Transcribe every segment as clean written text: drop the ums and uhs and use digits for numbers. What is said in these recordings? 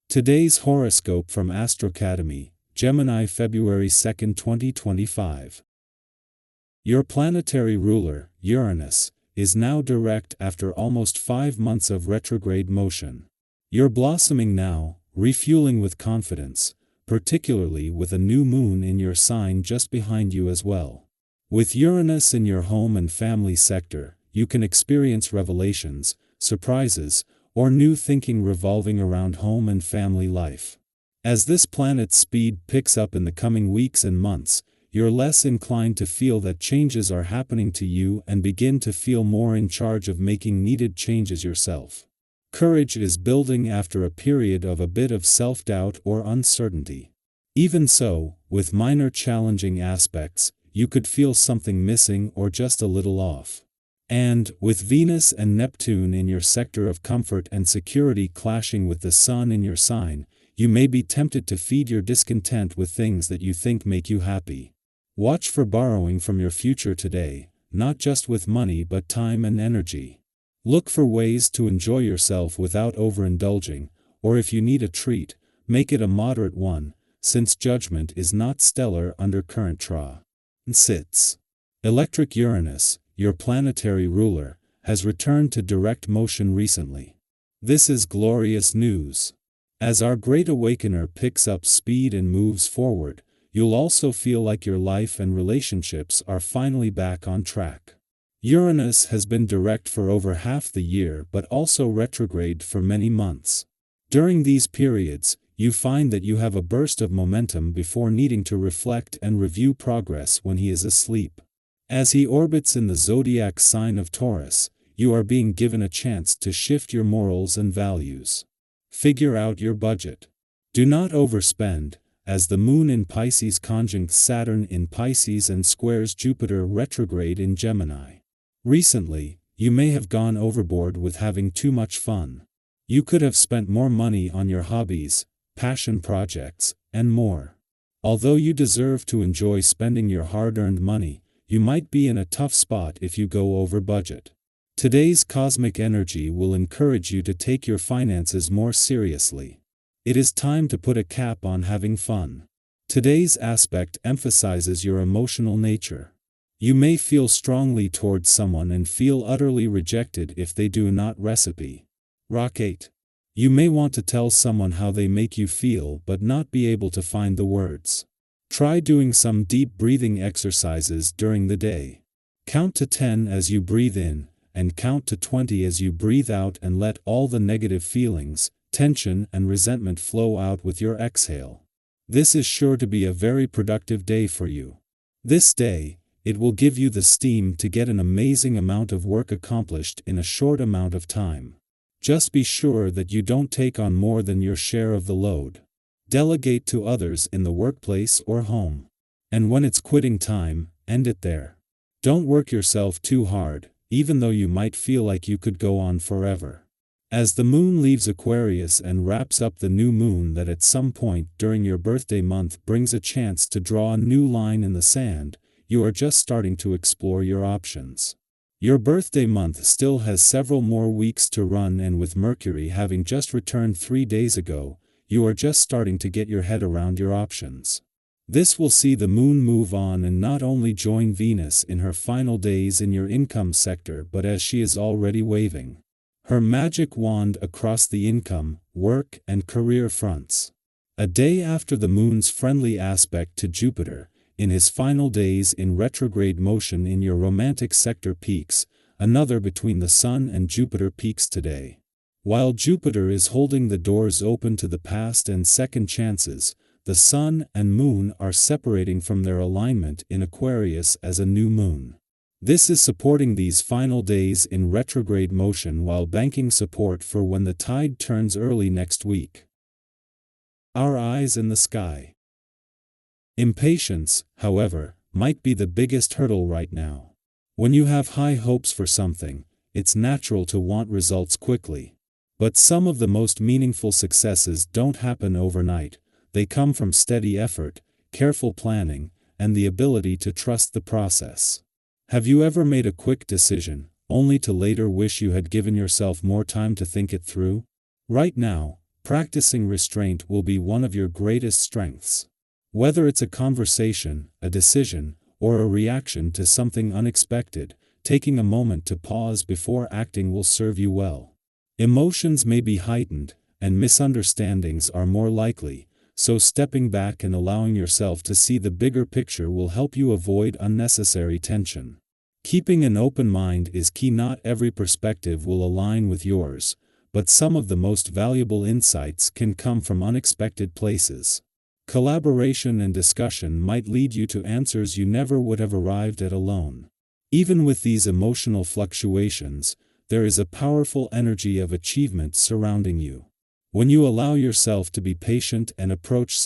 Today's horoscope from AstroCademy, Gemini, February 2, 2025. Your planetary ruler, Uranus, is now direct after almost 5 months of retrograde motion. You're blossoming now, refueling with confidence, particularly with a new moon in your sign just behind you as well. With Uranus in your home and family sector, you can experience revelations, surprises, or new thinking revolving around home and family life. As this planet's speed picks up in the coming weeks and months, you're less inclined to feel that changes are happening to you and begin to feel more in charge of making needed changes yourself. Courage is building after a period of a bit of self-doubt or uncertainty. Even so, with minor challenging aspects, you could feel something missing or just a little off. And, with Venus and Neptune in your sector of comfort and security clashing with the Sun in your sign, you may be tempted to feed your discontent with things that you think make you happy. Watch for borrowing from your future today, not just with money but time and energy. Look for ways to enjoy yourself without overindulging, or if you need a treat, make it a moderate one, since judgment is not stellar under current transits. Electric Uranus, your planetary ruler, has returned to direct motion recently. This is glorious news. As our Great Awakener picks up speed and moves forward, you'll also feel like your life and relationships are finally back on track. Uranus has been direct for over half the year but also retrograde for many months. During these periods, you find that you have a burst of momentum before needing to reflect and review progress when he is asleep. As he orbits in the zodiac sign of Taurus, you are being given a chance to shift your morals and values. Figure out your budget. Do not overspend, as the Moon in Pisces conjuncts Saturn in Pisces and squares Jupiter retrograde in Gemini. Recently, you may have gone overboard with having too much fun. You could have spent more money on your hobbies, passion projects, and more. Although you deserve to enjoy spending your hard-earned money, you might be in a tough spot if you go over budget. Today's cosmic energy will encourage you to take your finances more seriously. It is time to put a cap on having fun. Today's aspect emphasizes your emotional nature. You may feel strongly towards someone and feel utterly rejected if they do not reciprocate. You may want to tell someone how they make you feel but not be able to find the words. Try doing some deep breathing exercises during the day. Count to 10 as you breathe in, and count to 20 as you breathe out, and let all the negative feelings, tension and resentment flow out with your exhale. This is sure to be a very productive day for you. This day, it will give you the steam to get an amazing amount of work accomplished in a short amount of time. Just be sure that you don't take on more than your share of the load. Delegate to others in the workplace or home. And when it's quitting time, end it there. Don't work yourself too hard, even though you might feel like you could go on forever. As the moon leaves Aquarius and wraps up the new moon that at some point during your birthday month brings a chance to draw a new line in the sand, you are just starting to explore your options. Your birthday month still has several more weeks to run, and with Mercury having just returned 3 days ago, you are just starting to get your head around your options. This will see the moon move on and not only join Venus in her final days in your income sector, but as she is already waving her magic wand across the income, work, and career fronts. A day after the moon's friendly aspect to Jupiter, in his final days in retrograde motion in your romantic sector peaks, another between the Sun and Jupiter peaks today. While Jupiter is holding the doors open to the past and second chances, the Sun and Moon are separating from their alignment in Aquarius as a new moon. This is supporting these final days in retrograde motion while banking support for when the tide turns early next week. Our eyes in the sky. Impatience, however, might be the biggest hurdle right now. When you have high hopes for something, it's natural to want results quickly. But some of the most meaningful successes don't happen overnight. They come from steady effort, careful planning, and the ability to trust the process. Have you ever made a quick decision, only to later wish you had given yourself more time to think it through? Right now, practicing restraint will be one of your greatest strengths. Whether it's a conversation, a decision, or a reaction to something unexpected, taking a moment to pause before acting will serve you well. Emotions may be heightened, and misunderstandings are more likely, so stepping back and allowing yourself to see the bigger picture will help you avoid unnecessary tension. Keeping an open mind is key. Not every perspective will align with yours, but some of the most valuable insights can come from unexpected places. Collaboration and discussion might lead you to answers you never would have arrived at alone. Even with these emotional fluctuations, there is a powerful energy of achievement surrounding you. When you allow yourself to be patient and approach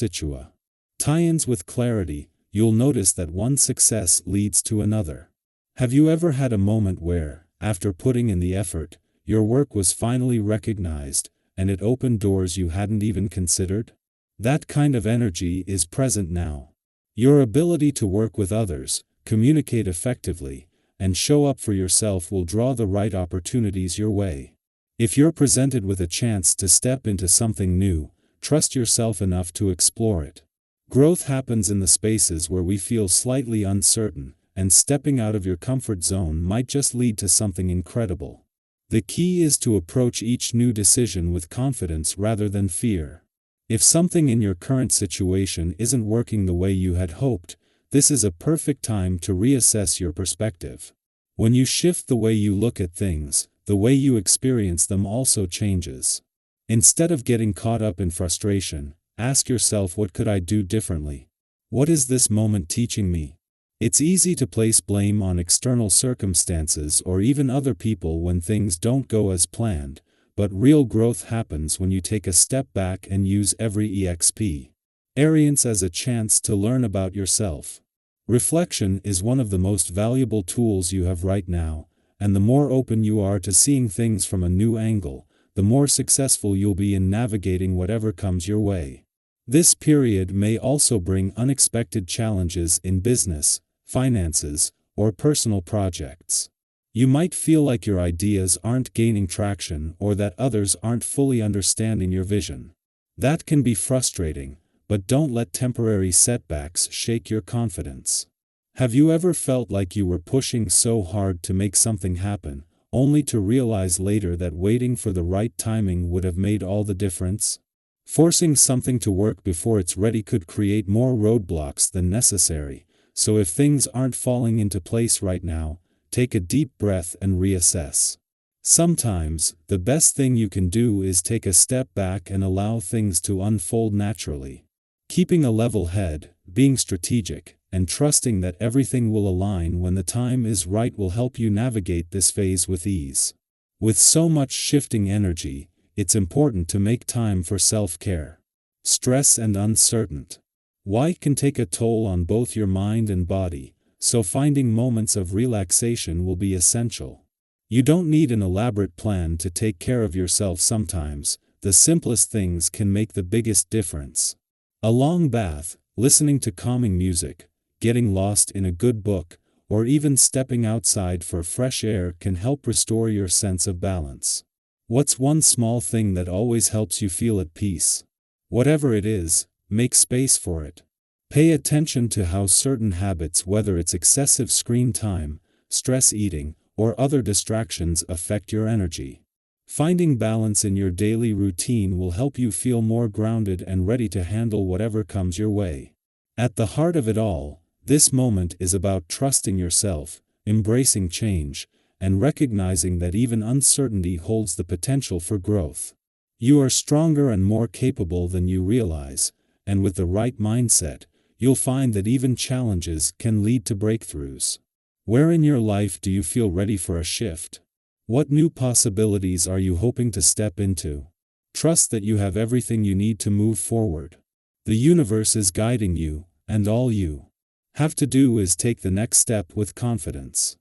tie-ins with clarity, you'll notice that one success leads to another. Have you ever had a moment where, after putting in the effort, your work was finally recognized, and it opened doors you hadn't even considered? That kind of energy is present now. Your ability to work with others, communicate effectively, and show up for yourself will draw the right opportunities your way. If you're presented with a chance to step into something new, trust yourself enough to explore it. Growth happens in the spaces where we feel slightly uncertain, and stepping out of your comfort zone might just lead to something incredible. The key is to approach each new decision with confidence rather than fear. If something in your current situation isn't working the way you had hoped, this is a perfect time to reassess your perspective. When you shift the way you look at things, the way you experience them also changes. Instead of getting caught up in frustration, ask yourself, what could I do differently? What is this moment teaching me? It's easy to place blame on external circumstances or even other people when things don't go as planned, but real growth happens when you take a step back and use every experience as a chance to learn about yourself. Reflection is one of the most valuable tools you have right now, and the more open you are to seeing things from a new angle, the more successful you'll be in navigating whatever comes your way. This period may also bring unexpected challenges in business, finances, or personal projects. You might feel like your ideas aren't gaining traction or that others aren't fully understanding your vision. That can be frustrating, but don't let temporary setbacks shake your confidence. Have you ever felt like you were pushing so hard to make something happen, only to realize later that waiting for the right timing would have made all the difference? Forcing something to work before it's ready could create more roadblocks than necessary, so if things aren't falling into place right now, take a deep breath and reassess. Sometimes, the best thing you can do is take a step back and allow things to unfold naturally. Keeping a level head, being strategic, and trusting that everything will align when the time is right will help you navigate this phase with ease. With so much shifting energy, it's important to make time for self-care. Stress and uncertainty can take a toll on both your mind and body, so finding moments of relaxation will be essential. You don't need an elaborate plan to take care of yourself. Sometimes, the simplest things can make the biggest difference. A long bath, listening to calming music, getting lost in a good book, or even stepping outside for fresh air can help restore your sense of balance. What's one small thing that always helps you feel at peace? Whatever it is, make space for it. Pay attention to how certain habits, whether it's excessive screen time, stress eating, or other distractions, affect your energy. Finding balance in your daily routine will help you feel more grounded and ready to handle whatever comes your way. At the heart of it all, this moment is about trusting yourself, embracing change, and recognizing that even uncertainty holds the potential for growth. You are stronger and more capable than you realize, and with the right mindset, you'll find that even challenges can lead to breakthroughs. Where in your life do you feel ready for a shift? What new possibilities are you hoping to step into? Trust that you have everything you need to move forward. The universe is guiding you, and all you have to do is take the next step with confidence.